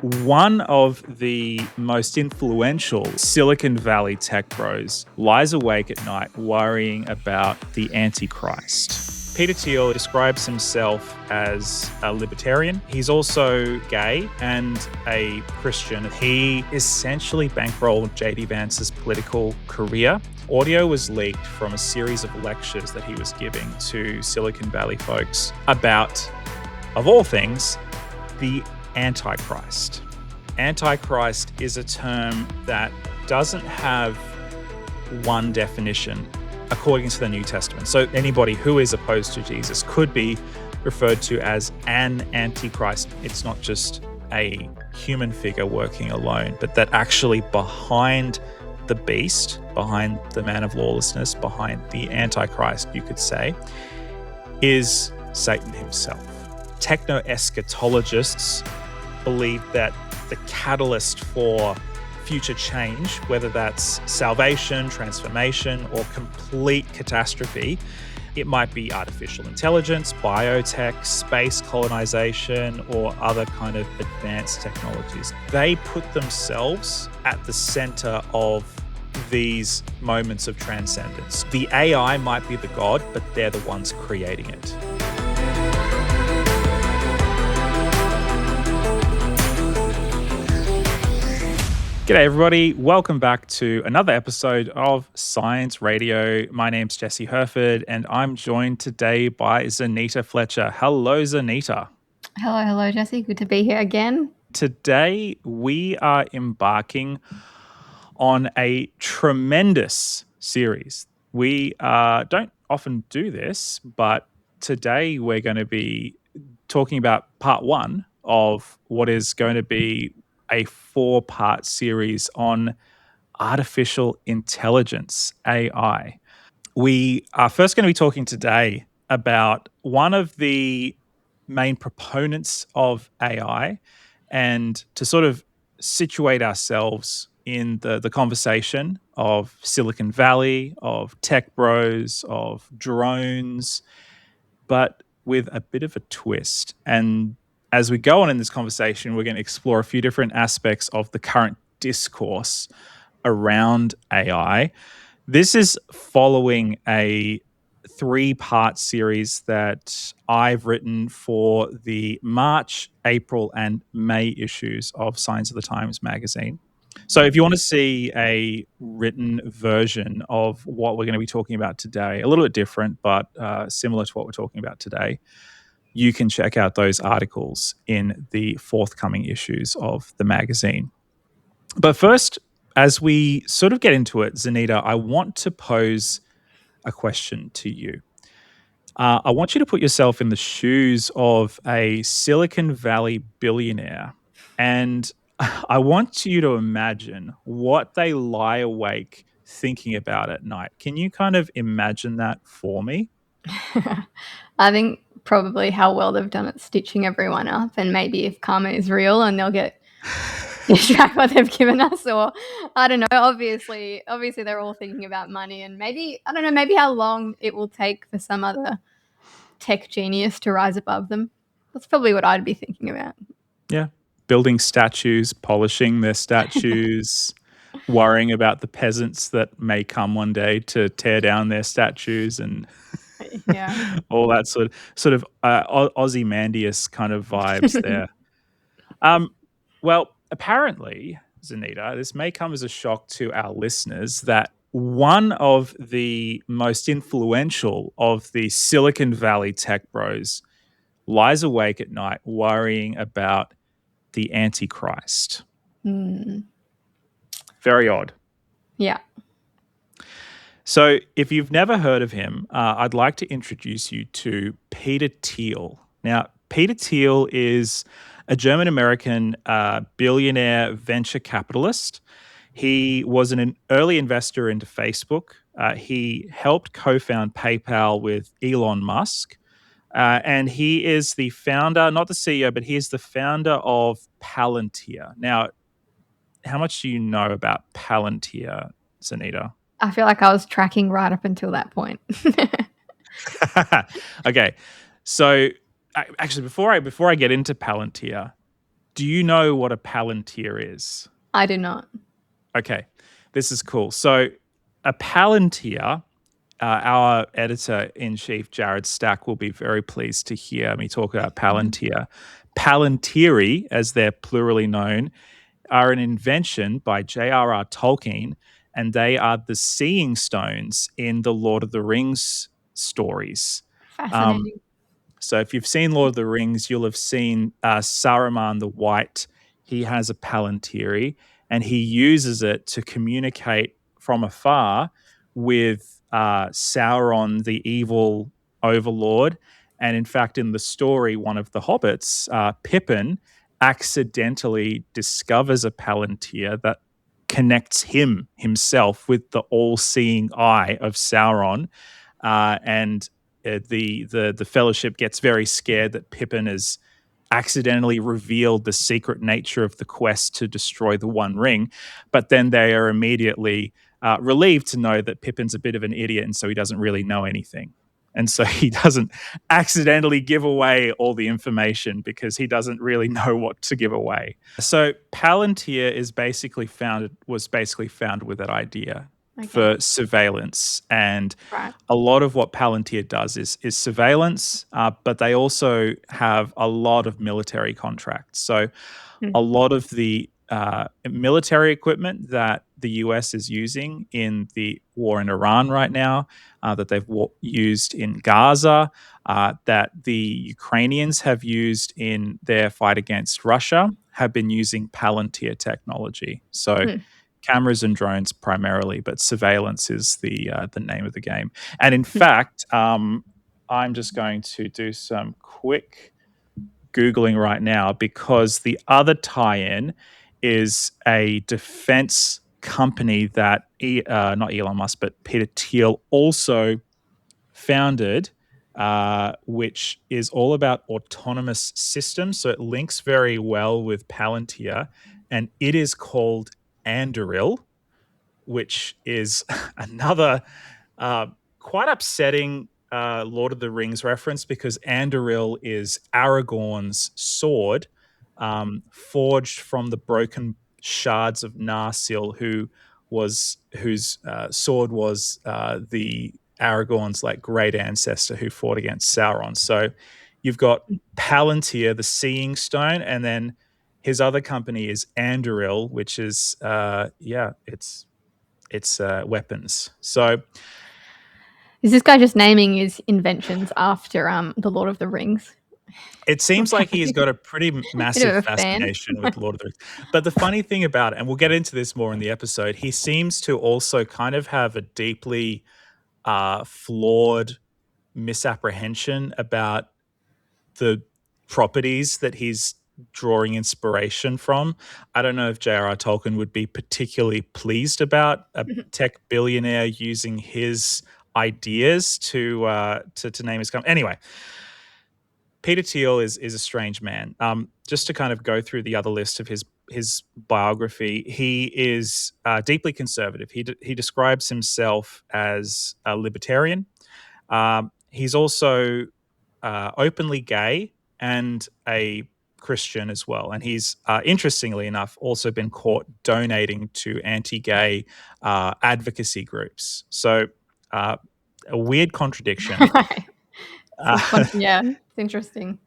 One of the most influential Silicon Valley tech bros lies awake at night worrying about the Antichrist. Peter Thiel describes himself as a libertarian. He's also gay and a Christian. He essentially bankrolled J.D. Vance's political career. Audio was leaked from a series of lectures that he was giving to Silicon Valley folks about, of all things, the Antichrist. Antichrist is a term that doesn't have one definition according to the New Testament. So anybody who is opposed to Jesus could be referred to as an Antichrist. It's not just a human figure working alone, but that actually behind the beast, behind the man of lawlessness, behind the Antichrist, you could say, is Satan himself. Techno-eschatologists believe that the catalyst for future change, whether that's salvation, transformation, or complete catastrophe, it might be artificial intelligence, biotech, space colonization, or other kind of advanced technologies. They put themselves at the center of these moments of transcendence. The AI might be the god, but they're the ones creating it. G'day everybody, welcome back to another episode of Science Radio. My name's Jesse Herford and I'm joined today by Zanita Fletcher. Hello Zanita. Hello Jesse, good to be here again. Today we are embarking on a tremendous series. We don't often do this, but today we're going to be talking about part one of what is going to be a 4-part series on artificial intelligence, AI. We are first going to be talking today about one of the main proponents of AI and to sort of situate ourselves in the conversation of Silicon Valley, of tech bros, of drones, but with a bit of a twist. And as we go on in this conversation, we're going to explore a few different aspects of the current discourse around AI. This is following a 3-part series that I've written for the March, April, and May issues of Signs of the Times magazine. So if you want to see a written version of what we're going to be talking about today, a little bit different, but similar to what we're talking about today, you can check out those articles in the forthcoming issues of the magazine. But first, as we sort of get into it, Zanita, I want to pose a question to you. I want you to put yourself in the shoes of a Silicon Valley billionaire, and I want you to imagine what they lie awake thinking about at night. Can you kind of imagine that for me? I think probably how well they've done at stitching everyone up, and maybe if karma is real and they'll get track what they've given us, or I don't know. Obviously they're all thinking about money, and maybe I don't know, maybe how long it will take for some other tech genius to rise above them. That's probably what I'd be thinking about. Yeah, building statues, polishing their statues, worrying about the peasants that may come one day to tear down their statues and Yeah. all that sort of Ozymandias kind of vibes there. Well, apparently, Zanita, this may come as a shock to our listeners that one of the most influential of the Silicon Valley tech bros lies awake at night worrying about the Antichrist. Very odd. Yeah. So if you've never heard of him, I'd like to introduce you to Peter Thiel. Now, Peter Thiel is a German-American billionaire venture capitalist. He was an early investor into Facebook. He helped co-found PayPal with Elon Musk. And he is the founder, not the CEO, but he is the founder of Palantir. Now, how much do you know about Palantir, Zanita? I feel like I was tracking right up until that point. Okay. So actually, before I get into Palantir, Do you know what a Palantir is? I do not. Okay, this is cool. So, a Palantir, our editor in chief, Jared Stack, will be very pleased to hear me talk about Palantir. Palantiri, as they're plurally known, are an invention by J.R.R. Tolkien, and they are the seeing stones in the Lord of the Rings stories. Um, Fascinating. so if you've seen Lord of the Rings, you'll have seen Saruman the White. He has a Palantiri, and he uses it to communicate from afar with Sauron, the evil overlord. And in fact, in the story, one of the hobbits, Pippin, accidentally discovers a Palantir that connects himself with the all-seeing eye of Sauron, and the Fellowship gets very scared that Pippin has accidentally revealed the secret nature of the quest to destroy the One Ring, but then they are immediately relieved to know that Pippin's a bit of an idiot, and so he doesn't really know anything. And so he doesn't accidentally give away all the information because he doesn't really know what to give away. So Palantir was basically founded with that idea Okay. for surveillance, and Right. a lot of what Palantir does is surveillance, but they also have a lot of military contracts. So Hmm. a lot of the military equipment that the US is using in the war in Iran right now, that they've used in Gaza, that the Ukrainians have used in their fight against Russia, have been using Palantir technology. So Hmm. cameras and drones primarily, but surveillance is the name of the game. And in fact, I'm just going to do some quick Googling right now, because the other tie-in is a defense company that not Elon Musk, but Peter Thiel also founded, which is all about autonomous systems. So it links very well with Palantir, and it is called Anduril, which is another uh, quite upsetting Lord of the Rings reference, because Anduril is Aragorn's sword, forged from the broken shards of Narsil, whose sword was the Aragorn's like great ancestor who fought against Sauron. So you've got Palantir, the Seeing Stone, and then his other company is Anduril, which is it's weapons. So Is this guy just naming his inventions after the Lord of the Rings? it seems like he's got a pretty Bit of massive a fan. fascination with Lord of the Rings. But the funny thing about it, and we'll get into this more in the episode, he seems to also kind of have a deeply flawed misapprehension about the properties that he's drawing inspiration from. I don't know if J.R.R. Tolkien would be particularly pleased about a tech billionaire using his ideas to name his company. Anyway, Peter Thiel is a strange man. Just to kind of go through the other list of his biography, he is deeply conservative. He describes himself as a libertarian. He's also openly gay and a Christian as well. And he's, interestingly enough, also been caught donating to anti-gay advocacy groups. So a weird contradiction. Right. Uh, Yeah, it's interesting.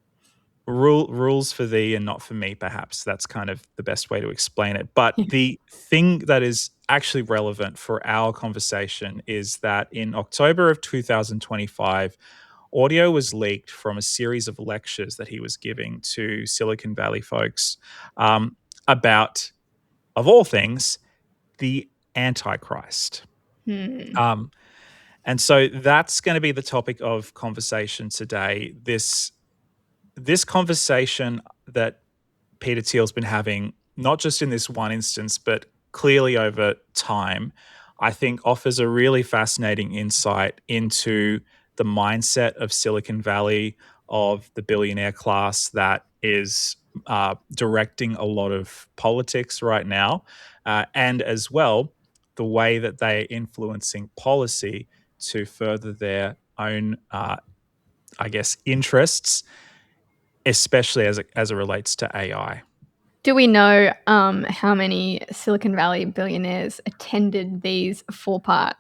rules for thee and not for me, perhaps. That's kind of the best way to explain it. But the thing that is actually relevant for our conversation is that in October of 2025, audio was leaked from a series of lectures that he was giving to Silicon Valley folks, about, of all things, the Antichrist. Hmm. Um, and so that's going to be the topic of conversation today. This conversation that Peter Thiel's been having, not just in this one instance, but clearly over time, I think offers a really fascinating insight into the mindset of Silicon Valley, of the billionaire class that is directing a lot of politics right now, and as well, the way that they are influencing policy to further their own, I guess, interests, especially as it relates to AI. Do we know how many Silicon Valley billionaires attended these 4-part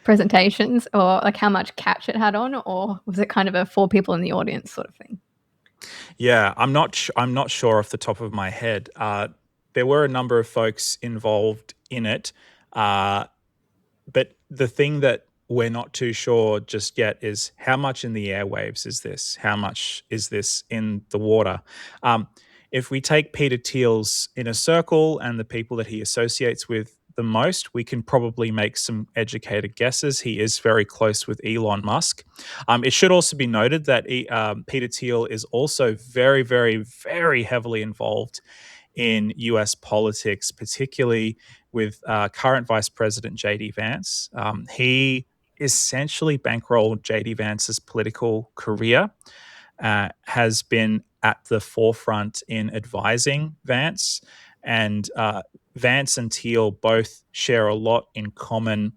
presentations, or like how much catch it had on, or was it kind of a 4 people in the audience sort of thing? Yeah, I'm not sure off the top of my head. There were a number of folks involved in it, uh, but the thing that we're not too sure just yet is how much in the airwaves is this? How much is this in the water? Um, if we take Peter Thiel's inner circle and the people that he associates with the most, we can probably make some educated guesses. He is very close with Elon Musk. It should also be noted that Peter Thiel is also very, very, very heavily involved in US politics, particularly with current Vice President JD Vance. He essentially bankrolled JD Vance's political career, has been at the forefront in advising Vance, and Vance and Thiel both share a lot in common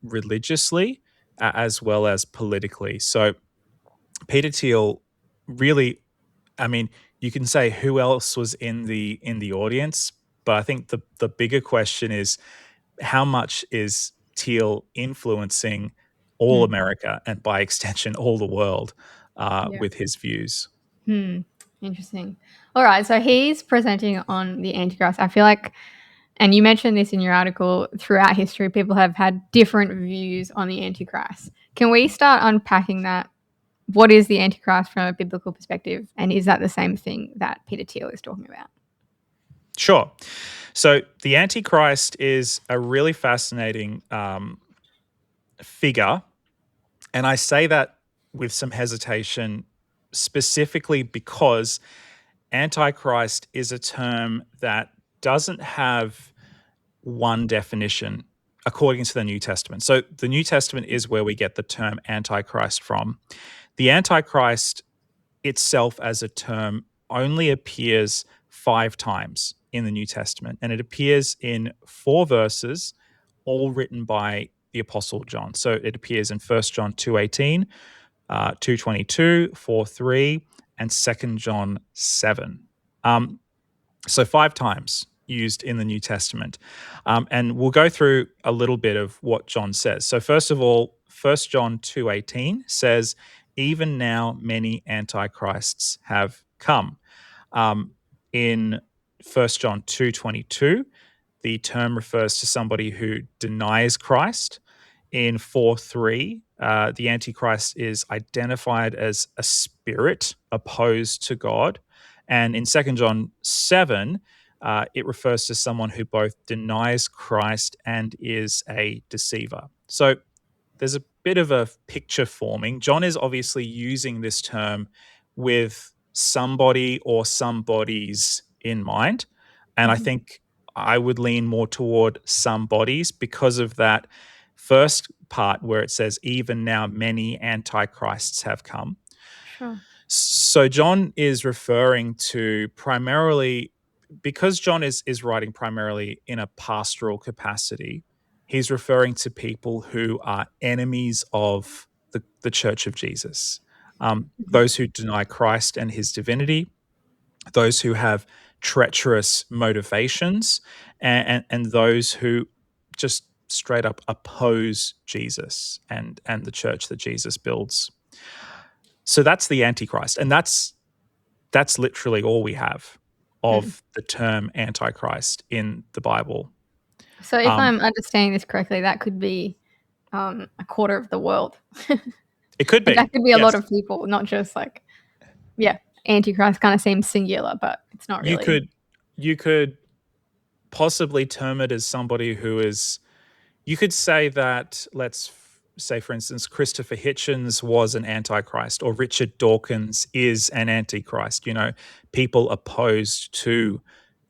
religiously as well as politically. So Peter Thiel really, I mean, you can say who else was in the audience, but I think the bigger question is how much is Thiel influencing all Mm. America and by extension all the world Yeah. with his views? Interesting. All right. So he's presenting on the Antichrist. I feel like, and you mentioned this in your article, throughout history, people have had different views on the Antichrist. Can we start unpacking that? What is the Antichrist from a biblical perspective? And is that the same thing that Peter Thiel is talking about? Sure. So the Antichrist is a really fascinating figure, and I say that with some hesitation, specifically because Antichrist is a term that doesn't have one definition according to the New Testament. So the New Testament is where we get the term Antichrist from. The Antichrist itself as a term only appears 5 times in the New Testament, and it appears in 4 verses, all written by the Apostle John. So it appears in 1 John 2:18, 2:22, 4:3, and 2 John 7. So 5 times used in the New Testament. And we'll go through a little bit of what John says. So first of all, 1 John 2:18 says, even now many antichrists have come. In 1 John 2:22, the term refers to somebody who denies Christ. In 4:3, the Antichrist is identified as a spirit opposed to God. And in 2 John 7, it refers to someone who both denies Christ and is a deceiver. So there's a bit of a picture forming. John is obviously using this term with somebody or somebodies in mind. And I Mhm. think I would lean more toward somebodies because of that first part where it says, even now many antichrists have come. Sure. So John is referring to primarily, because John is writing primarily in a pastoral capacity, he's referring to people who are enemies of the Church of Jesus, Mhm. those who deny Christ and his divinity, those who have treacherous motivations, and those who just straight up oppose Jesus and the church that Jesus builds. So that's the Antichrist, and that's literally all we have Mm. of the term Antichrist in the Bible. So if Um, I'm understanding this correctly, that could be a quarter of the world. it could Like be, that could be a yes. lot of people, not just like, yeah, Antichrist kind of seems singular, but it's not You really. could you could possibly term it as somebody who is. You could say that, say, for instance, Christopher Hitchens was an antichrist, or Richard Dawkins is an antichrist. People opposed to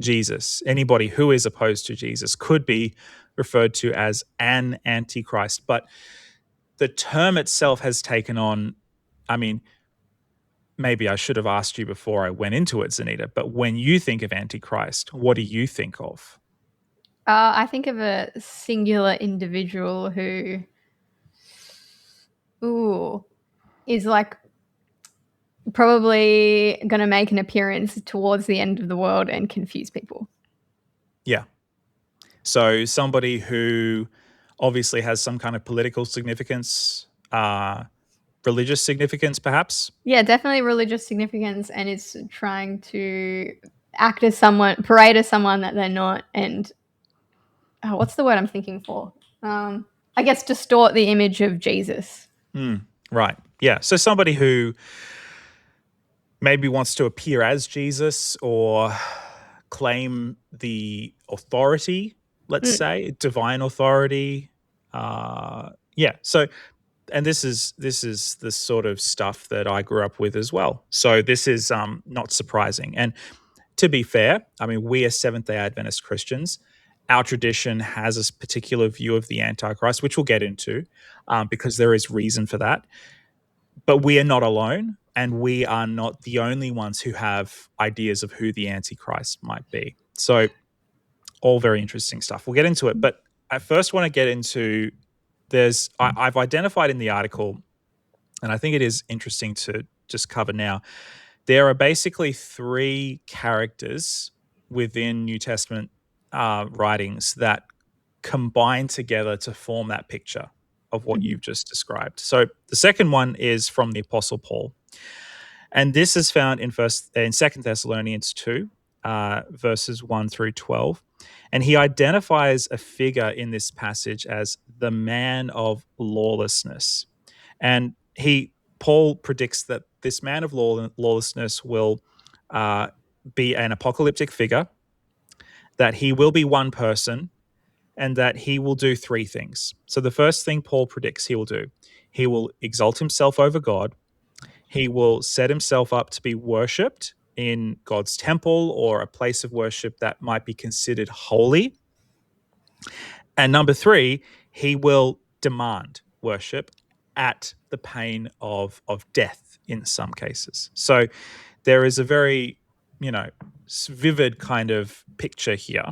Jesus. Anybody who is opposed to Jesus could be referred to as an antichrist. But the term itself has taken on, I mean, maybe I should have asked you before I went into it, Zanita, but when you think of antichrist, what do you think of? I think of a singular individual who, ooh, is like probably going to make an appearance towards the end of the world and confuse people. Yeah. So somebody who obviously has some kind of political significance, religious significance, perhaps. Yeah, definitely religious significance, and is trying to act as someone, parade as someone that they're not, and what's the word I'm thinking for? I guess distort the image of Jesus. Right. Yeah. So somebody who maybe wants to appear as Jesus or claim the authority, let's say, divine authority. Yeah. So, and this is the sort of stuff that I grew up with as well. So this is not surprising. And to be fair, I mean, we as Seventh-day Adventist Christians, our tradition has a particular view of the Antichrist, which we'll get into, because there is reason for that. But we are not alone, and we are not the only ones who have ideas of who the Antichrist might be. So, all very interesting stuff. We'll get into it, but I first want to get into I've identified in the article, and I think it is interesting to just cover now. There are basically three characters within New Testament writings that combine together to form that picture of what you've just described. So the second one is from the Apostle Paul, and this is found in Second Thessalonians 2, verses 1 through 12, and he identifies a figure in this passage as the man of lawlessness, and Paul predicts that this man of lawlessness will be an apocalyptic figure, that he will be one person, and that he will do three things. So the first thing Paul predicts he will do, he will exalt himself over God. He will set himself up to be worshipped in God's temple or a place of worship that might be considered holy. And number three, he will demand worship at the pain of death in some cases. So there is a very, vivid kind of picture here.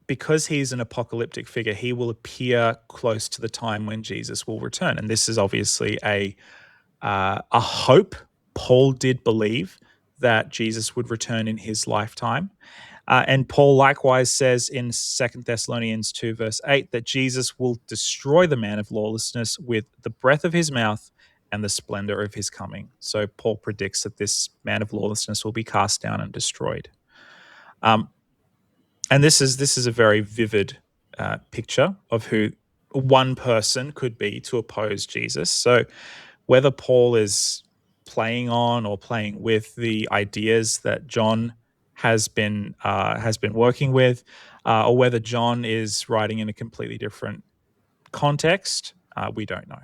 Because he's an apocalyptic figure, he will appear close to the time when Jesus will return. And this is obviously a hope. Paul did believe that Jesus would return in his lifetime. And Paul likewise says in 2 Thessalonians 2, verse 8, that Jesus will destroy the man of lawlessness with the breath of his mouth and the splendor of his coming. So Paul predicts that this man of lawlessness will be cast down and destroyed. And this is a very vivid picture of who one person could be to oppose Jesus. So whether Paul is playing on or playing with the ideas that John has been working with, or whether John is writing in a completely different context, we don't know.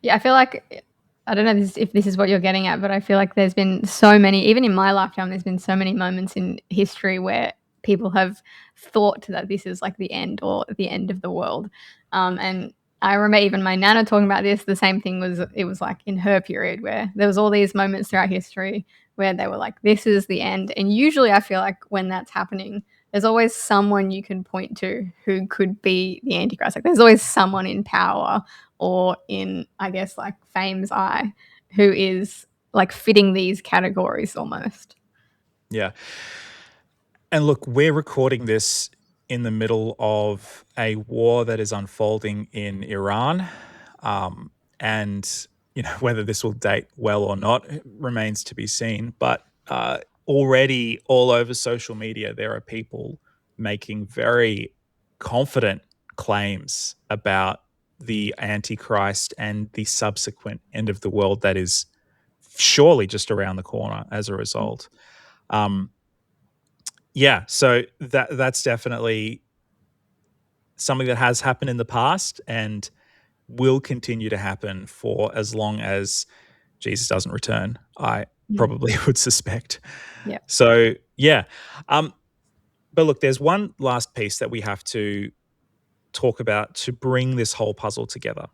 Yeah, I feel like, I don't know if this is what you're getting at, but I feel like there's been so many, even in my lifetime, there's been so many moments in history where people have thought that this is like the end or the end of the world. And I remember even my nana talking about this. The same thing it was like in her period where there was all these moments throughout history where they were like, this is the end. And usually I feel like when that's happening, there's always someone you can point to who could be the Antichrist. Like there's always someone in power or in, I guess, like fame's eye who is like fitting these categories almost. Yeah. And look, we're recording this in the middle of a war that is unfolding in Iran. And, whether this will date well or not remains to be seen. But already all over social media, there are people making very confident claims about the Antichrist and the subsequent end of the world that is surely just around the corner as a result. Yeah, so that's definitely something that has happened in the past and will continue to happen for as long as Jesus doesn't return, I probably would suspect. Yeah. So, yeah. But look, there's one last piece that we have to talk about to bring this whole puzzle together.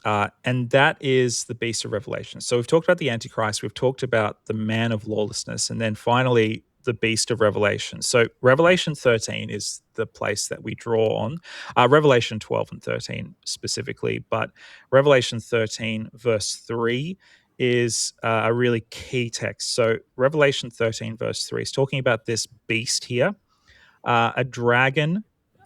And that is the beast of Revelation. So we've talked about the Antichrist, we've talked about the man of lawlessness, and then finally the beast of Revelation. So Revelation 13 is the place that we draw on. Revelation 12 and 13 specifically, but Revelation 13 verse 3 is a really key text. So Revelation 13, verse 3 is talking about this beast here, a dragon,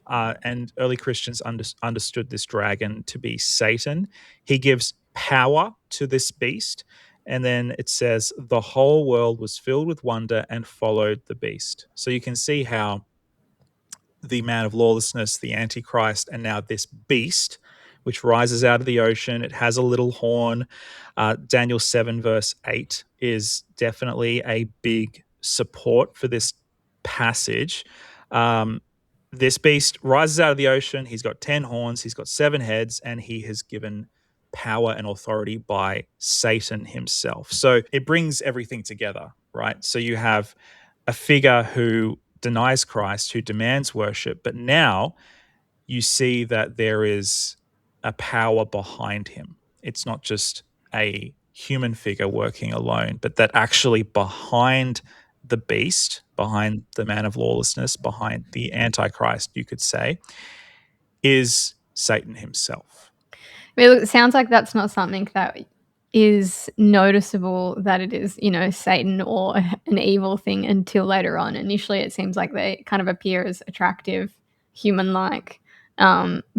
and early Christians understood this dragon to be Satan. He gives power to this beast. And then it says, the whole world was filled with wonder and followed the beast. So you can see how the man of lawlessness, the Antichrist, and now this beast, which rises out of the ocean. It has a little horn. Daniel 7, verse 8 is definitely a big support for this passage. This beast rises out of the ocean. He's got 10 horns, he's got 7 heads, and he has given power and authority by Satan himself. So it brings everything together, right? So you have a figure who denies Christ, who demands worship, but now you see that there is a power behind him. It's not just a human figure working alone, but that actually behind the beast, behind the man of lawlessness, behind the Antichrist, you could say, is Satan himself. I mean, it sounds like that's not something that is noticeable, that it is, Satan or an evil thing, until later on. Initially, it seems like they kind of appear as attractive, human-like,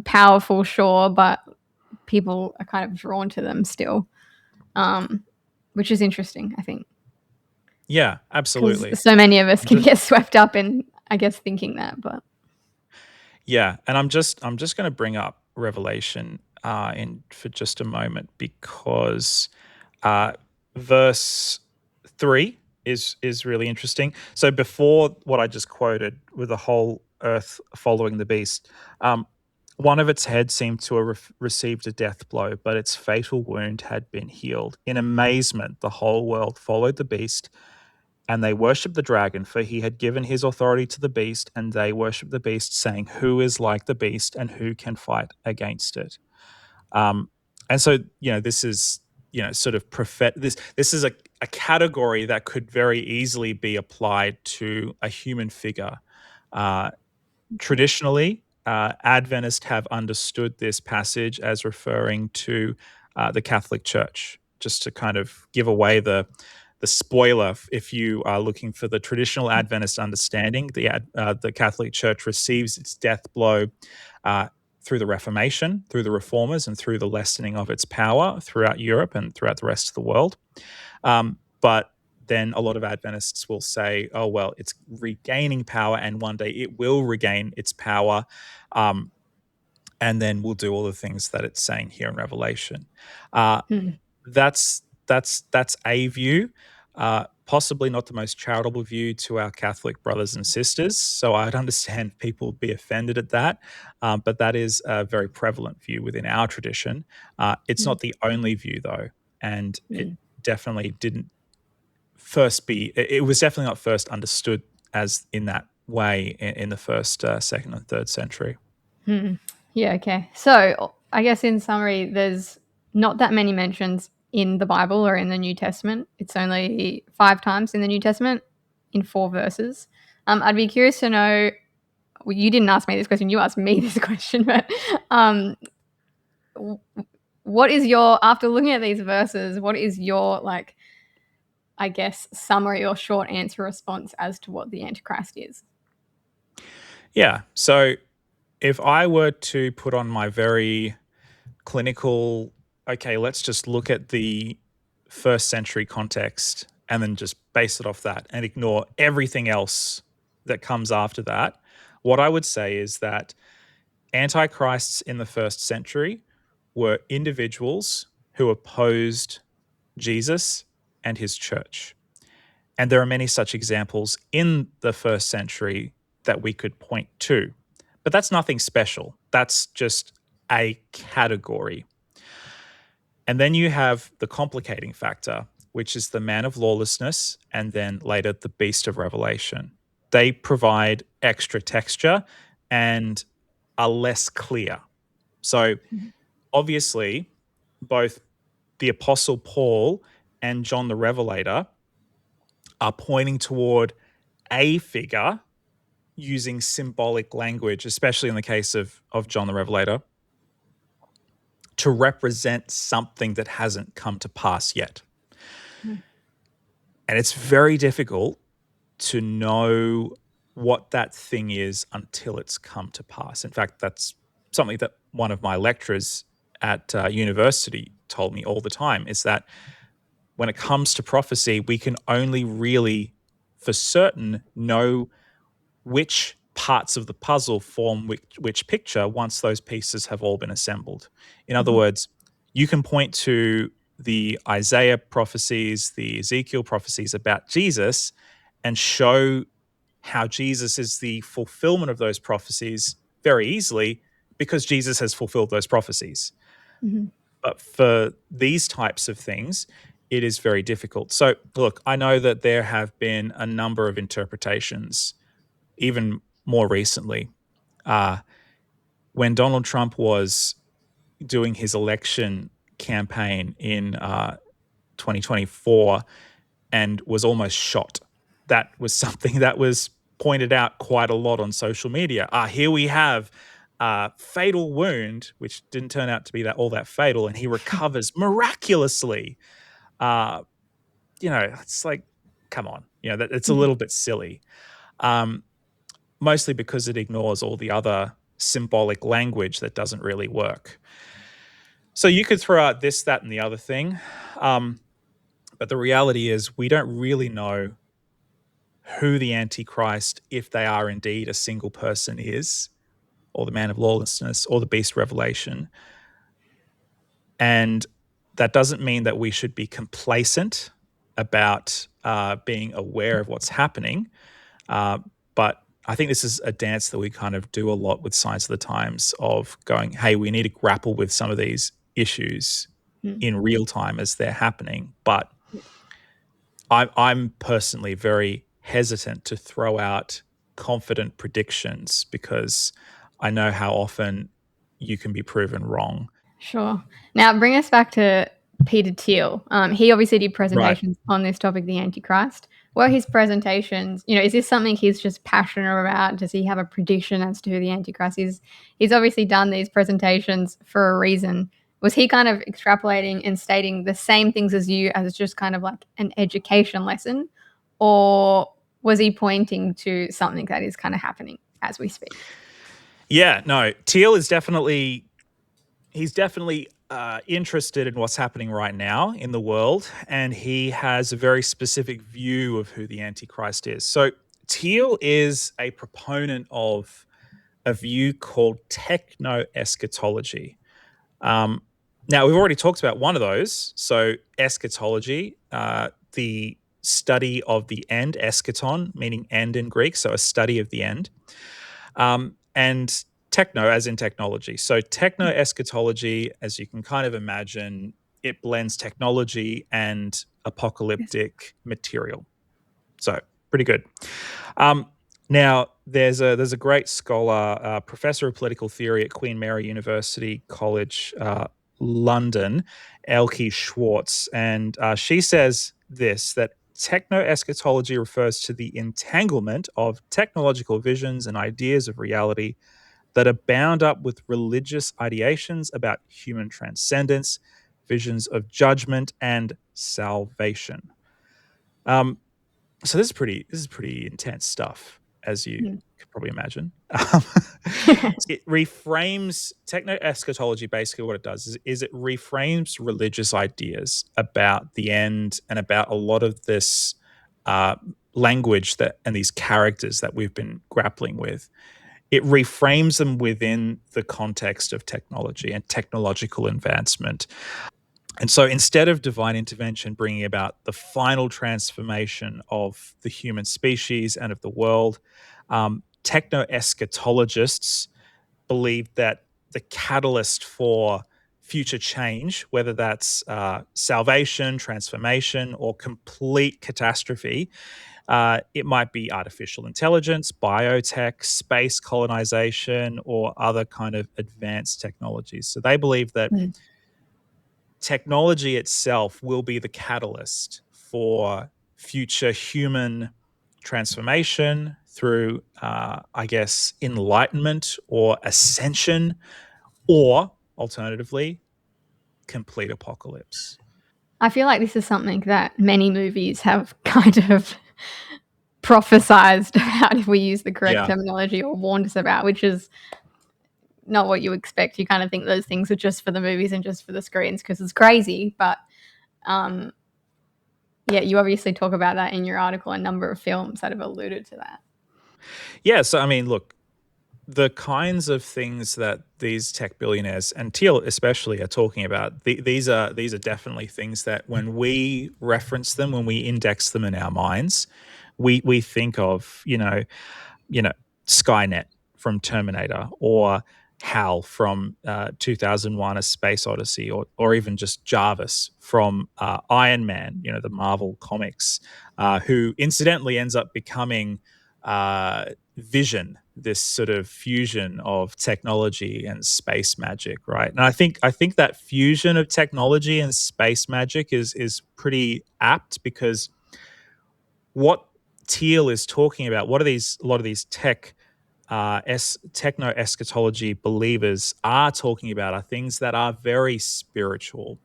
powerful, sure, but people are kind of drawn to them still, which is interesting, I think. Yeah, absolutely. Because so many of us can get swept up in, I guess, thinking that, but yeah, and I'm just going to bring up Revelation in for just a moment, because verse 3 is really interesting. So before what I just quoted, with the whole earth following the beast, one of its heads seemed to have received a death blow, but its fatal wound had been healed. In amazement, the whole world followed the beast, and they worshipped the dragon, for he had given his authority to the beast, and they worshipped the beast, saying, who is like the beast, and who can fight against it? And so, this is, sort of this is a category that could very easily be applied to a human figure. Traditionally, Adventists have understood this passage as referring to the Catholic Church. Just to kind of give away the spoiler, if you are looking for the traditional Adventist understanding, the Catholic Church receives its death blow through the Reformation, through the Reformers, and through the lessening of its power throughout Europe and throughout the rest of the world. But then a lot of Adventists will say, oh, well, it's regaining power, and one day it will regain its power, and then we'll do all the things that it's saying here in Revelation. That's a view, possibly not the most charitable view to our Catholic brothers and sisters. So I'd understand people would be offended at that, but that is a very prevalent view within our tradition. It's not the only view, though, and it definitely didn't it was definitely not first understood as in that way in the first, second, and third century. Yeah, okay. So I guess in summary, there's not that many mentions in the Bible or in the New Testament. It's only 5 times in the New Testament in 4 verses. I'd be curious to know, well, you didn't ask me this question, you asked me this question, but what is after looking at these verses, what is your, like, I guess, summary or short answer response as to what the Antichrist is? Yeah. So if I were to put on my very clinical, okay, let's just look at the first century context and then just base it off that and ignore everything else that comes after that, what I would say is that antichrists in the first century were individuals who opposed Jesus and his church. And there are many such examples in the first century that we could point to. But that's nothing special. That's just a category. And then you have the complicating factor, which is the man of lawlessness, and then later the beast of Revelation. They provide extra texture and are less clear. So obviously, both the Apostle Paul and John the Revelator are pointing toward a figure using symbolic language, especially in the case of John the Revelator, to represent something that hasn't come to pass yet. And it's very difficult to know what that thing is until it's come to pass. In fact, that's something that one of my lecturers at university told me all the time, is that when it comes to prophecy, we can only really, for certain, know which parts of the puzzle form which picture once those pieces have all been assembled. In other Mhm. words, you can point to the Isaiah prophecies, the Ezekiel prophecies about Jesus, and show how Jesus is the fulfillment of those prophecies very easily because Jesus has fulfilled those prophecies. Mhm. But for these types of things, it is very difficult. So, look, I know that there have been a number of interpretations, even more recently. Uh, when Donald Trump was doing his election campaign in 2024 and was almost shot, that was something that was pointed out quite a lot on social media. Here we have a fatal wound, which didn't turn out to be that all that fatal, and he recovers miraculously. Uh, it's like, come on, that it's a Mhm. little bit silly. Um, Mostly because it ignores all the other symbolic language that doesn't really work. So you could throw out this, that, and the other thing. Um, but the reality is, we don't really know who the Antichrist, if they are indeed a single person, is, or the man of lawlessness, or the beast revelation. And that doesn't mean that we should be complacent about being aware of what's happening. Uh, but I think this is a dance that we kind of do a lot with Signs of the Times, of going, hey, we need to grapple with some of these issues Mm. in real time as they're happening. But I'm personally very hesitant to throw out confident predictions because I know how often you can be proven wrong. Sure. Now bring us back to Peter Thiel. He obviously did Right. presentations on this topic, the Antichrist. Were his presentations, is this something he's just passionate about? Does he have a prediction as to who the Antichrist is? He's obviously done these presentations for a reason. Was he kind of extrapolating and stating the same things as you as just kind of like an education lesson? Or was he pointing to something that is kind of happening as we speak? Yeah, no, Teal is definitely he's definitely interested in what's happening right now in the world, and he has a very specific view of who the Antichrist is. So Teal is a proponent of a view called techno-eschatology. Um, Now, we've already talked about one of those. So eschatology, the study of the end, eschaton, meaning end in Greek, so a study of the end. And techno, as in technology. So techno eschatology, as you can kind of imagine, it blends technology and Yes. apocalyptic material. So pretty good. Um, Now, there's a great scholar, professor of political theory at Queen Mary University College, London, Elke Schwartz, and she says this, that techno eschatology refers to the entanglement of technological visions and ideas of reality that are bound up with religious ideations about human transcendence, visions of judgment, and salvation. Um, so this is pretty intense stuff, as you Mm. could probably imagine. It reframes techno eschatology. Basically, what it does is it reframes religious ideas about the end and about a lot of this uh, language that and these characters that we've been grappling with. It reframes them within the context of technology and technological advancement. And so instead of divine intervention bringing about the final transformation of the human species and of the world, techno eschatologists believe that the catalyst for future change, whether that's salvation, transformation, or complete catastrophe, it might be artificial intelligence, biotech, space colonization, or other kind of advanced technologies. So they believe that Mm. technology itself will be the catalyst for future human transformation through, I guess, enlightenment or ascension, or alternatively, complete apocalypse. I feel like this is something that many movies have kind of prophesized about, if we use the correct terminology, or warned us about, which is not what you expect. You kind of think those things are just for the movies and just for the screens because it's crazy. But yeah, you obviously talk about that in your article, a number of films that have alluded to that. Yeah, so I mean, look, the kinds of things that these tech billionaires and Thiel especially are talking about, these are definitely things that when we reference them, when we index them in our minds, we think of, Skynet from Terminator, or Hal from 2001: A Space Odyssey, or even just Jarvis from Iron Man, the Marvel comics, who incidentally ends up becoming Vision, this sort of fusion of technology and space magic, right? And I think that fusion of technology and space magic is pretty apt, because what Thiel is talking about, what are these a lot of these techno-eschatology believers are talking about, are things that are very spiritual.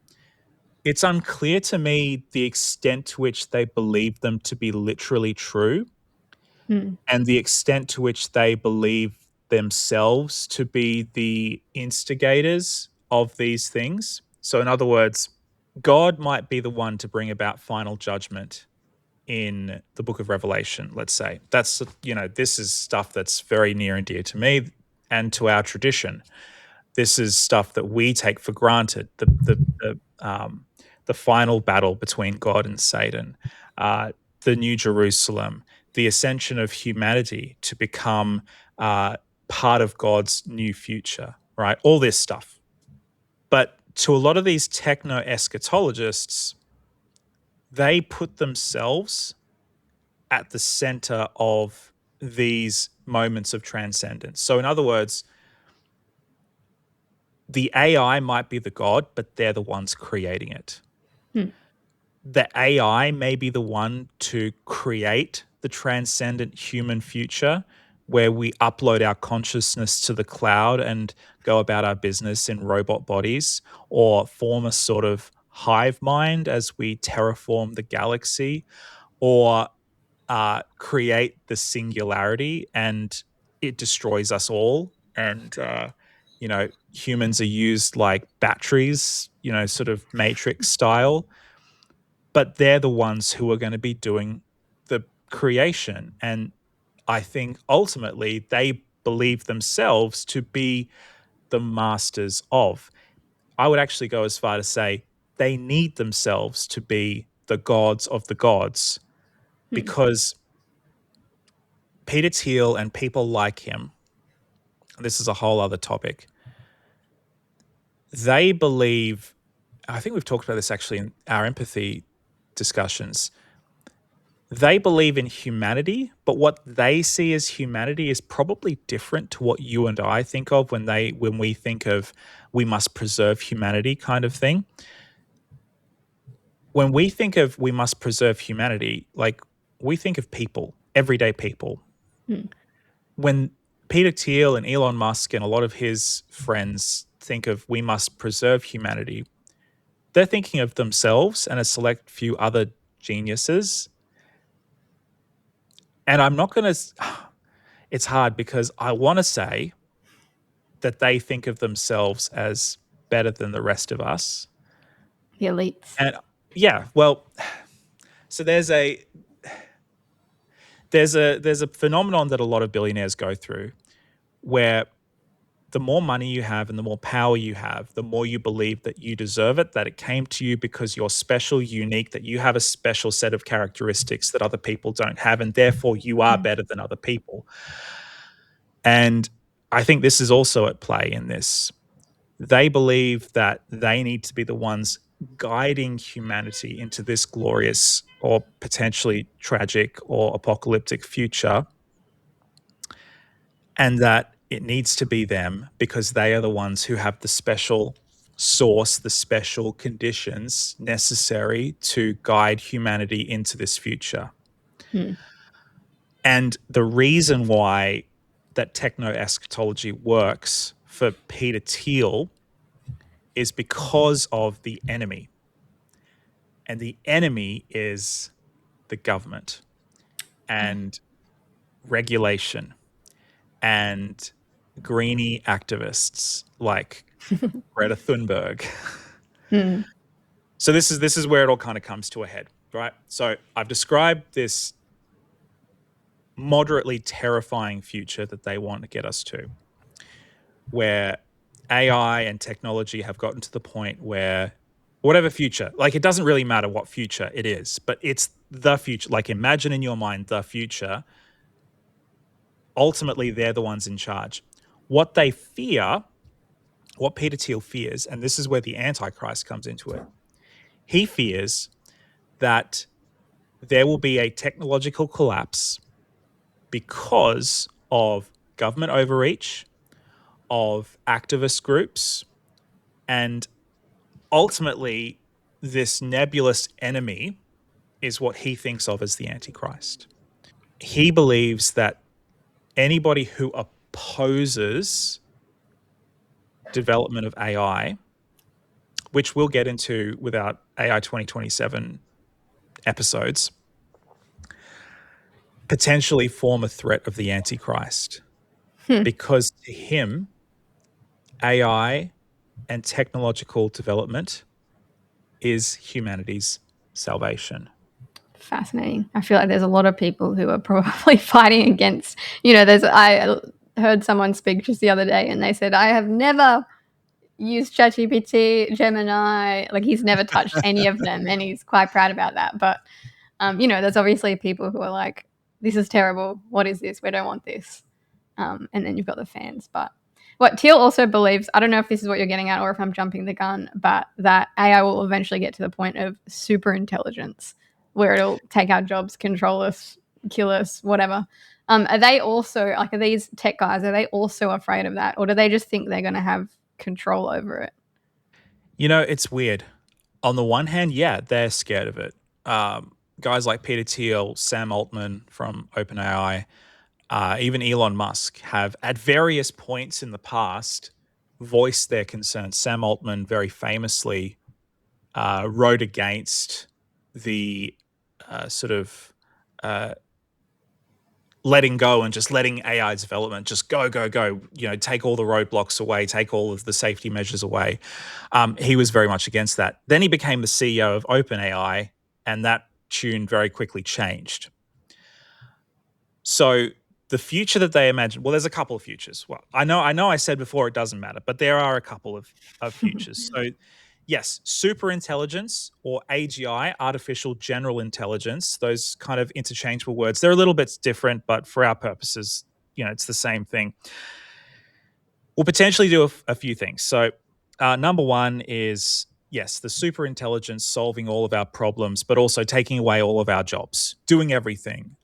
It's unclear to me the extent to which they believe them to be literally true, Hmm. and the extent to which they believe themselves to be the instigators of these things. So, in other words, God might be the one to bring about final judgment in the book of Revelation, let's say. That's, this is stuff that's very near and dear to me and to our tradition. This is stuff that we take for granted. The final battle between God and Satan, the New Jerusalem, the ascension of humanity to become part of God's new future, right? All this stuff. But to a lot of these techno eschatologists, they put themselves at the center of these moments of transcendence. So, in other words, the AI might be the god, but they're the ones creating it. Hmm. The AI may be the one to create the transcendent human future, where we upload our consciousness to the cloud and go about our business in robot bodies, or form a sort of hive mind as we terraform the galaxy, or create the singularity and it destroys us all. And, humans are used like batteries, sort of Matrix style, but they're the ones who are going to be doing the creation. And I think ultimately they believe themselves to be the masters of. I would actually go as far to say they need themselves to be the gods of the gods, Hmm. because Peter Thiel and people like him, this is a whole other topic, they believe, I think we've talked about this actually in our empathy discussions, they believe in humanity, but what they see as humanity is probably different to what you and I think of when we think of we must preserve humanity kind of thing. When we think of we must preserve humanity, like, we think of people, everyday people. Hmm. When Peter Thiel and Elon Musk and a lot of his friends think of we must preserve humanity, they're thinking of themselves and a select few other geniuses. And I'm not going to, it's hard because I want to say that they think of themselves as better than the rest of us. The elites. And yeah, well, so there's a phenomenon that a lot of billionaires go through, where the more money you have and the more power you have, the more you believe that you deserve it, that it came to you because you're special, unique, that you have a special set of characteristics that other people don't have, and therefore you are Hmm. better than other people. And I think this is also at play in this. They believe that they need to be the ones guiding humanity into this glorious or potentially tragic or apocalyptic future, and that it needs to be them because they are the ones who have the special source, the special conditions necessary to guide humanity into this future. Hmm. And the reason why that techno eschatology works for Peter Thiel is because of the enemy. and the enemy is the government and regulation and greenie activists like Greta Thunberg. Mm. So this is where it all kind of comes to a head, right? So I've described this moderately terrifying future that they want to get us to, where AI and technology have gotten to the point where whatever future, like it doesn't really matter what future it is, but it's the future. Like imagine in your mind the future. Ultimately, they're the ones in charge. What they fear, what Peter Thiel fears, and this is where the Antichrist comes into it, he fears that there will be a technological collapse because of government overreach, of activist groups, and ultimately, this nebulous enemy is what he thinks of as the Antichrist. He believes that anybody who opposes development of AI, which we'll get into with our AI 2027 episodes, potentially form a threat of the Antichrist. Because to him, AI and technological development is humanity's salvation. Fascinating. I feel like there's a lot of people who are probably fighting against, I heard someone speak just the other day and they said, I have never used ChatGPT, Gemini, like he's never touched any of them and he's quite proud about that. But, there's obviously people who are like, this is terrible. What is this? We don't want this. And then you've got the fans. But what Thiel also believes, I don't know if this is what you're getting at or if I'm jumping the gun, but that AI will eventually get to the point of super intelligence where it'll take our jobs, control us, kill us, whatever. Are they also, like, are these tech guys, are they also afraid of that? Or do they just think they're going to have control over it? You know, it's weird. On the one hand, yeah, they're scared of it. Guys like Peter Thiel, Sam Altman from OpenAI, even Elon Musk have at various points in the past voiced their concerns. Sam Altman very famously wrote against the sort of letting go and just letting AI development just go, go, go, take all the roadblocks away, take all of the safety measures away. He was very much against that. Then he became the CEO of OpenAI, and that tune very quickly changed. So the future that they imagine, well, there's a couple of futures. Well, I know I said before it doesn't matter, but there are a couple of futures. So yes, super intelligence or AGI, artificial general intelligence, those kind of interchangeable words. They're a little bit different, but for our purposes, it's the same thing. We'll potentially do a few things. So number one is, yes, the super intelligence solving all of our problems, but also taking away all of our jobs, doing everything.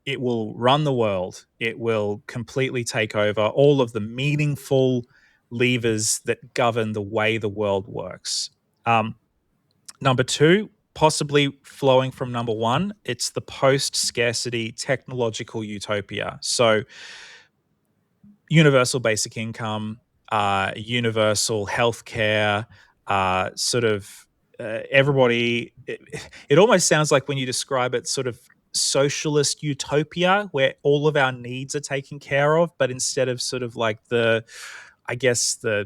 It will run the world. It will completely take over all of the meaningful levers that govern the way the world works. Number two, possibly flowing from number one, it's the post-scarcity technological utopia. So universal basic income, universal healthcare, everybody. It almost sounds like when you describe it, sort of socialist utopia where all of our needs are taken care of, but instead of sort of like the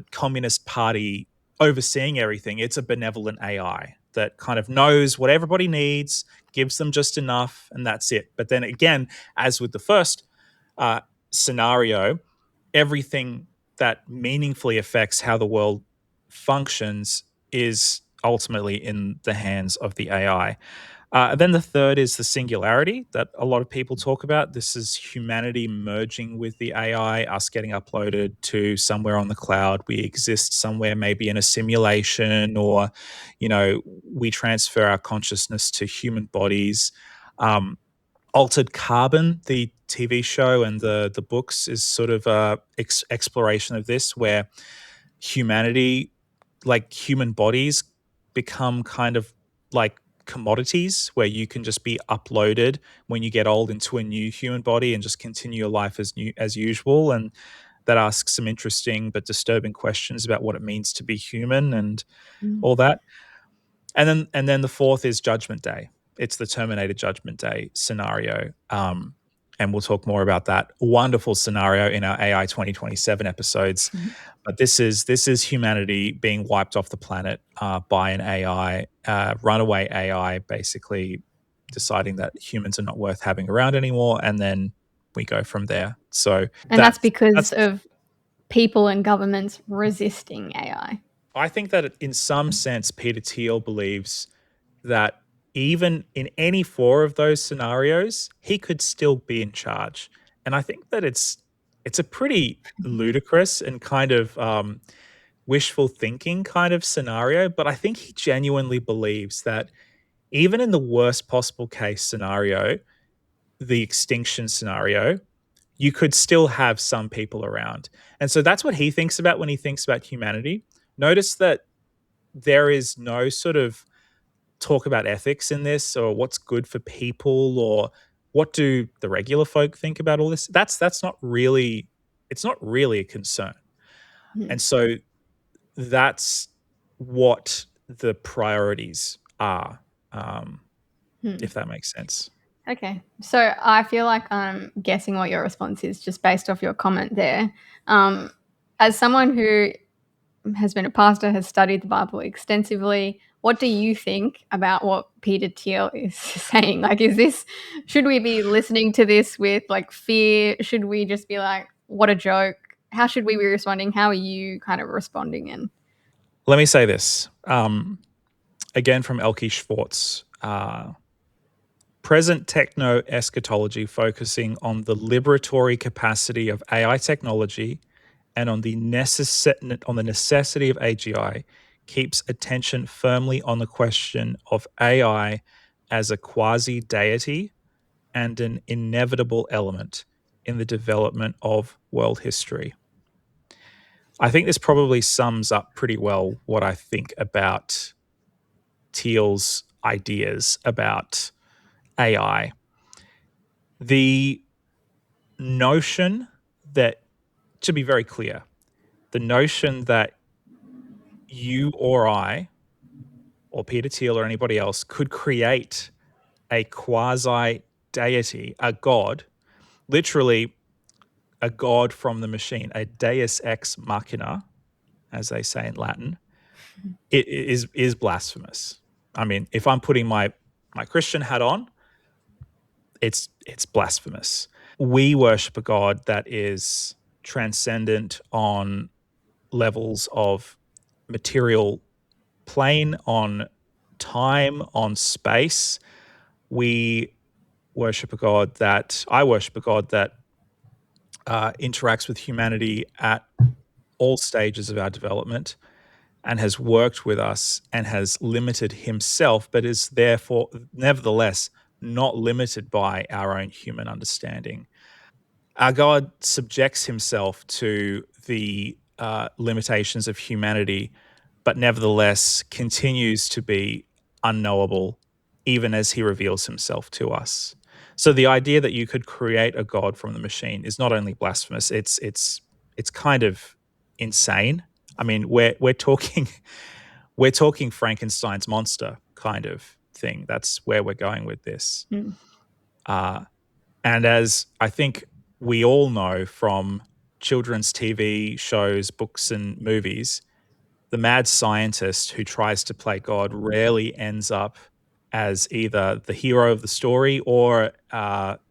Communist Party overseeing everything, it's a benevolent AI that kind of knows what everybody needs, gives them just enough, and that's it. But then again, as with the first scenario, everything that meaningfully affects how the world functions is ultimately in the hands of the AI. Then the third is the singularity that a lot of people talk about. This is humanity merging with the AI, us getting uploaded to somewhere on the cloud. We exist somewhere, maybe in a simulation, or, we transfer our consciousness to human bodies. Altered Carbon, the TV show and the books, is sort of a exploration of this, where humanity, like human bodies, become kind of like commodities where you can just be uploaded when you get old into a new human body and just continue your life as usual. And that asks some interesting but disturbing questions about what it means to be human and all that. And then the fourth is Judgment Day. It's the Terminator Judgment Day scenario. And we'll talk more about that wonderful scenario in our AI 2027 episodes. But this is humanity being wiped off the planet by an AI, runaway AI, basically deciding that humans are not worth having around anymore, and then we go from there. So And that's that's because that's. of people and governments resisting AI. I think that in some sense, Peter Thiel believes that even in any four of those scenarios, he could still be in charge. And I think that it's a pretty ludicrous and kind of wishful thinking kind of scenario. But I think he genuinely believes that even in the worst possible case scenario, the extinction scenario, you could still have some people around. And so that's what he thinks about when he thinks about humanity. Notice that there is no sort of talk about ethics in this, or what's good for people, or what do the regular folk think about all this. That's not really, it's not really a concern. Hmm. And so that's what the priorities are, um, Hmm. if that makes sense. Okay. So I feel like I'm guessing what your response is just based off your comment there. Um, as someone who has been a pastor, has studied the Bible extensively, what do you think about what Peter Thiel is saying? Like, should we be listening to this with like fear? Should we just be like, what a joke? How should we be responding? How are you kind of responding in? Let me say this, again from Elke Schwartz. Present techno-eschatology focusing on the liberatory capacity of AI technology and on the necessity of AGI keeps attention firmly on the question of AI as a quasi-deity and an inevitable element in the development of world history. I think this probably sums up pretty well what I think about Thiel's ideas about AI. The notion that, to be very clear, the notion that you or I or Peter Thiel or anybody else could create a quasi deity, a god, literally a god from the machine, a deus ex machina, as they say in Latin, it is blasphemous. I mean, if I'm putting my Christian hat on, it's blasphemous. We worship a God that is transcendent on levels of material plane, on time, on space. We worship a God that I worship a God that interacts with humanity at all stages of our development and has worked with us and has limited himself, but is therefore, nevertheless, not limited by our own human understanding. Our God subjects himself to the limitations of humanity, but nevertheless continues to be unknowable, even as he reveals himself to us. So the idea that you could create a God from the machine is not only blasphemous; it's kind of insane. I mean, we're talking we're talking Frankenstein's monster kind of thing. That's where we're going with this. Mm. Uh, and as I think we all know from children's TV shows, books, and movies, the mad scientist who tries to play God rarely ends up as either the hero of the story or,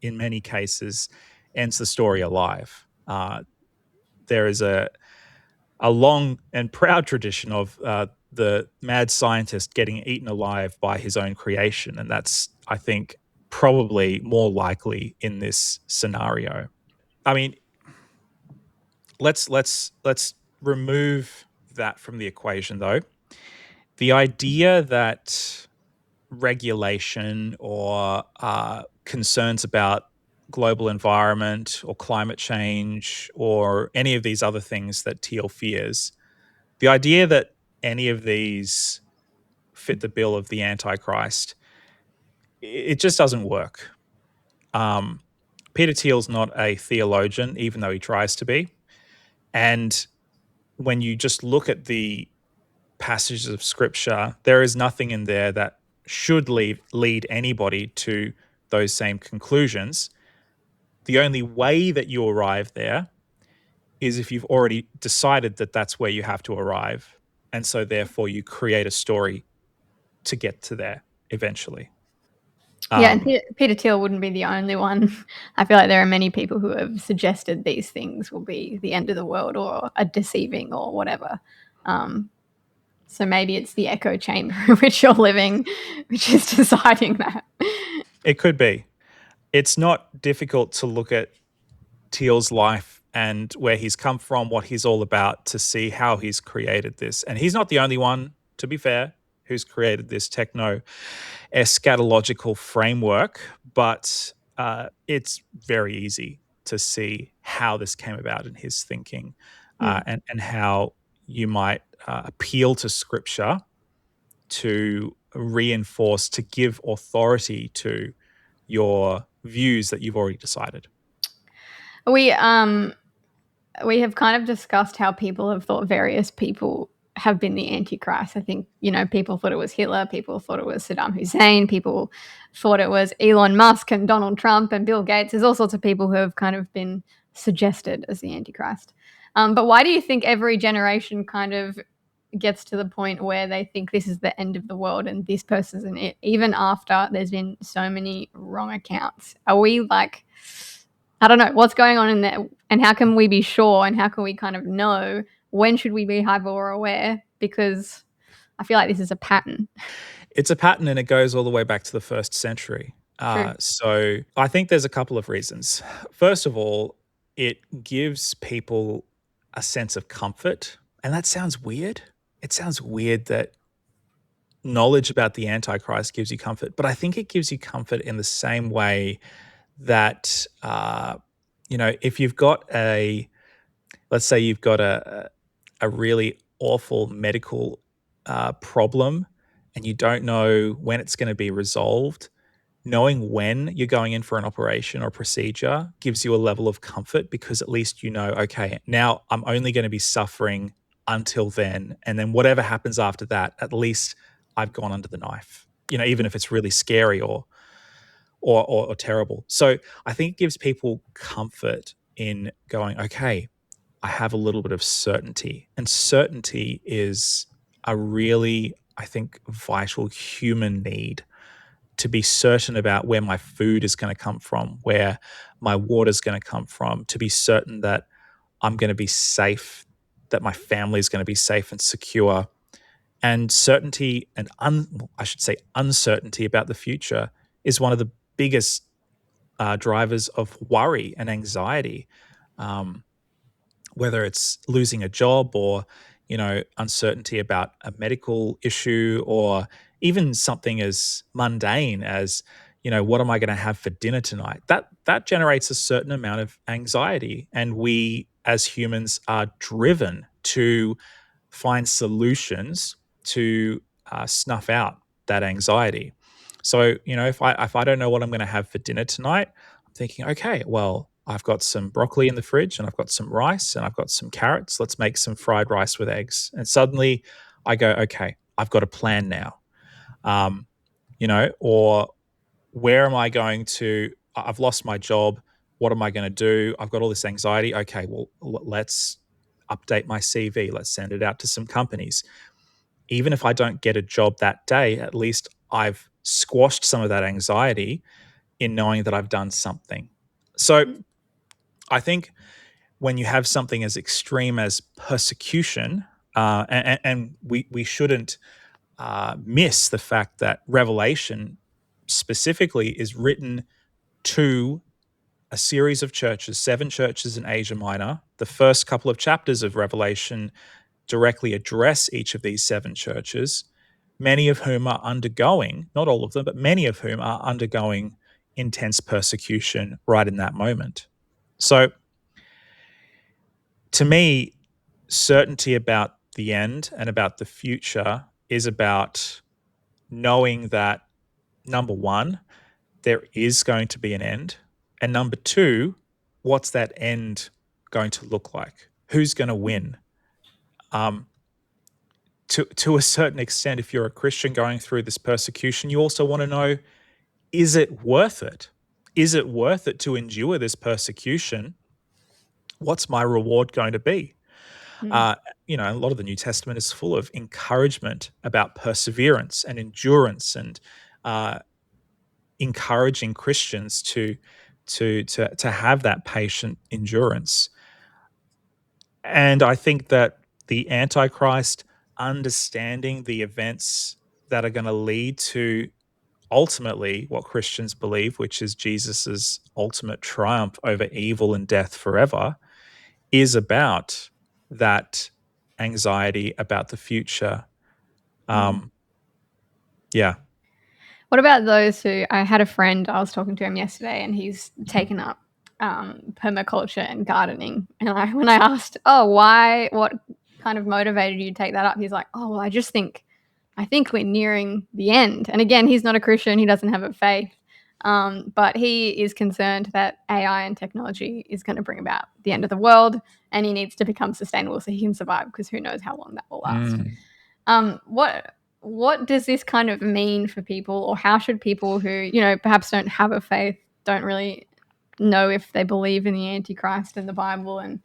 in many cases, ends the story alive. There is a long and proud tradition of the mad scientist getting eaten alive by his own creation, and that's, I think, probably more likely in this scenario. I mean, let's remove that from the equation, though. The idea that regulation or concerns about global environment or climate change or any of these other things that Thiel fears, the idea that any of these fit the bill of the Antichrist, it just doesn't work. Um, Peter Thiel's not a theologian, even though he tries to be. And when you just look at the passages of scripture, there is nothing in there that should lead anybody to those same conclusions. The only way that you arrive there is if you've already decided that that's where you have to arrive. And so therefore you create a story to get to there eventually. Yeah, and Peter Thiel wouldn't be the only one. I feel like there are many people who have suggested these things will be the end of the world or are deceiving or whatever. So maybe it's the echo chamber in which you're living, which is deciding that. It could be. It's not difficult to look at Thiel's life and where he's come from, what he's all about, to see how he's created this. And he's not the only one, to be fair, who's created this techno-eschatological framework, but it's very easy to see how this came about in his thinking, and how you might appeal to scripture to reinforce, to give authority to your views that you've already decided. We have kind of discussed how people have thought various people have been the Antichrist. I think, people thought it was Hitler, people thought it was Saddam Hussein, people thought it was Elon Musk and Donald Trump and Bill Gates. There's all sorts of people who have kind of been suggested as the Antichrist. But why do you think every generation kind of gets to the point where they think this is the end of the world and this person's in it, even after there's been so many wrong accounts? Are we like, I don't know, what's going on in there, and how can we be sure, and how can we kind of know when should we be hyper or aware? Because I feel like this is a pattern. It's a pattern, and it goes all the way back to the first century. True. So I think there's a couple of reasons. First of all, it gives people a sense of comfort. And that sounds weird. It sounds weird that knowledge about the Antichrist gives you comfort, but I think it gives you comfort in the same way that, if you've got let's say you've got a really awful medical problem and you don't know when it's going to be resolved, knowing when you're going in for an operation or procedure gives you a level of comfort, because at least you know, okay, now I'm only going to be suffering until then. And then whatever happens after that, at least I've gone under the knife, even if it's really scary or terrible. So I think it gives people comfort in going, okay, I have a little bit of certainty. And certainty is a really, I think, vital human need, to be certain about where my food is going to come from, where my water is going to come from, to be certain that I'm going to be safe, that my family is going to be safe and secure. And certainty and I should say uncertainty about the future is one of the biggest drivers of worry and anxiety. Whether it's losing a job or, uncertainty about a medical issue, or even something as mundane as, what am I going to have for dinner tonight? That generates a certain amount of anxiety. And we as humans are driven to find solutions to snuff out that anxiety. So, if I don't know what I'm going to have for dinner tonight, I'm thinking, okay, well, I've got some broccoli in the fridge and I've got some rice and I've got some carrots. Let's make some fried rice with eggs. And suddenly I go, okay, I've got a plan now. Or where am I going to? I've lost my job. What am I going to do? I've got all this anxiety. Okay, well, let's update my CV. Let's send it out to some companies. Even if I don't get a job that day, at least I've squashed some of that anxiety in knowing that I've done something. So I think when you have something as extreme as persecution, and we shouldn't miss the fact that Revelation specifically is written to a series of churches, 7 churches in Asia Minor. The first couple of chapters of Revelation directly address each of these 7 churches, many of whom are undergoing, not all of them, but many of whom are undergoing intense persecution right in that moment. So to me, certainty about the end and about the future is about knowing that, number one, there is going to be an end. And number two, what's that end going to look like? Who's going to win? to a certain extent, if you're a Christian going through this persecution, you also want to know, is it worth it? Is it worth it to endure this persecution? What's my reward going to be? Mm. A lot of the New Testament is full of encouragement about perseverance and endurance, and encouraging Christians to have that patient endurance. And I think that the Antichrist, understanding the events that are going to lead to ultimately what Christians believe, which is Jesus's ultimate triumph over evil and death forever, is about that anxiety about the future. Yeah. What about those who I had a friend, I was talking to him yesterday, and he's taken up permaculture and gardening. And when I asked, oh, why, what kind of motivated you to take that up? He's like, oh, well, I think we're nearing the end. And again, he's not a Christian. He doesn't have a faith. But he is concerned that AI and technology is going to bring about the end of the world, and he needs to become sustainable so he can survive, because who knows how long that will last. What does this kind of mean for people, or how should people who, perhaps don't have a faith, don't really know if they believe in the Antichrist and the Bible and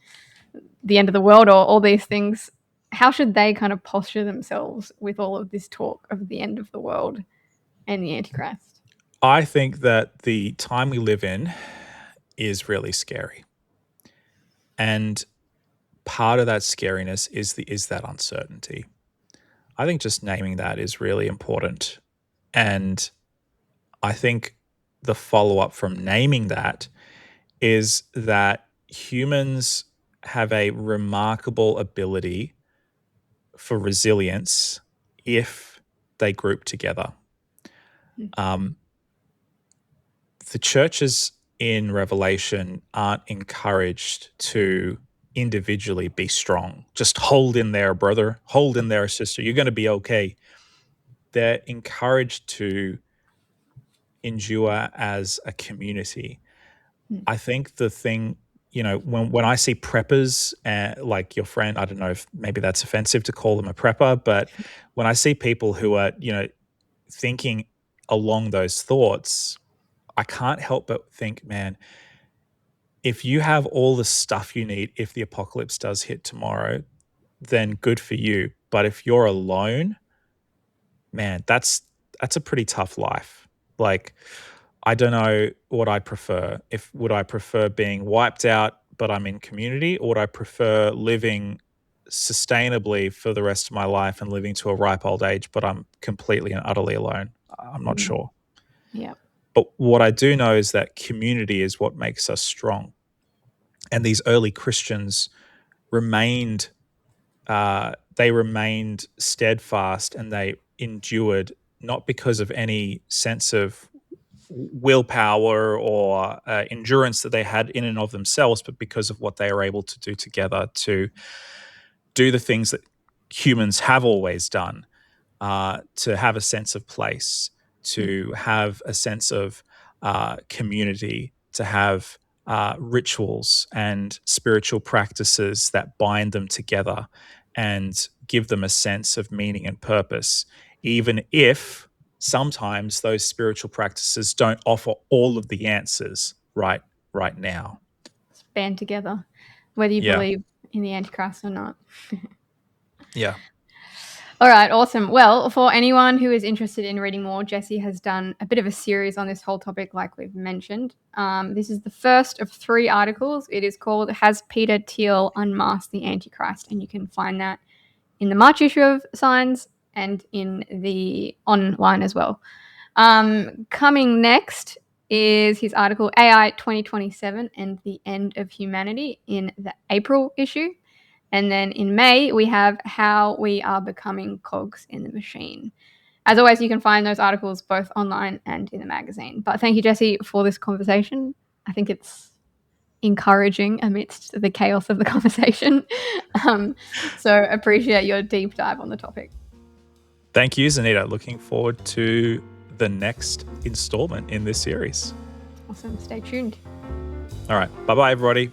the end of the world or all these things, how should they kind of posture themselves with all of this talk of the end of the world and the Antichrist? I think that the time we live in is really scary. And part of that scariness is that uncertainty. I think just naming that is really important. And I think the follow-up from naming that is that humans have a remarkable ability for resilience if they group together. The churches in Revelation aren't encouraged to individually be strong. Just hold in there, brother. Hold in there, sister. You're going to be okay. They're encouraged to endure as a community. I think the thing, when I see preppers, like your friend, I don't know if maybe that's offensive to call them a prepper, but when I see people who are, thinking along those thoughts, I can't help but think, man, if you have all the stuff you need, if the apocalypse does hit tomorrow, then good for you. But if you're alone, man, that's a pretty tough life. Like, I don't know what I'd prefer. Would I prefer being wiped out, but I'm in community, or would I prefer living sustainably for the rest of my life and living to a ripe old age, but I'm completely and utterly alone? I'm not sure. Yeah. But what I do know is that community is what makes us strong. And these early Christians remained steadfast, and they endured, not because of any sense of willpower or endurance that they had in and of themselves, but because of what they were able to do together to do the things that humans have always done, to have a sense of place, to have a sense of community, to have rituals and spiritual practices that bind them together and give them a sense of meaning and purpose, even if sometimes those spiritual practices don't offer all of the answers right now. Let's band together, whether you Yeah. believe in the Antichrist or not. Yeah. All right, awesome. Well, for anyone who is interested in reading more, Jesse has done a bit of a series on this whole topic, like we've mentioned. This is the first of 3 articles. It is called "Has Peter Thiel Unmasked the Antichrist?" And you can find that in the March issue of Signs and in the online as well. Coming next is his article "AI 2027 and the End of Humanity" in the April issue. And then in May, we have "How We Are Becoming Cogs in the Machine." As always, you can find those articles both online and in the magazine. But thank you, Jesse, for this conversation. I think it's encouraging amidst the chaos of the conversation. So appreciate your deep dive on the topic. Thank you, Zanita. Looking forward to the next installment in this series. Awesome. Stay tuned. All right. Bye-bye, everybody.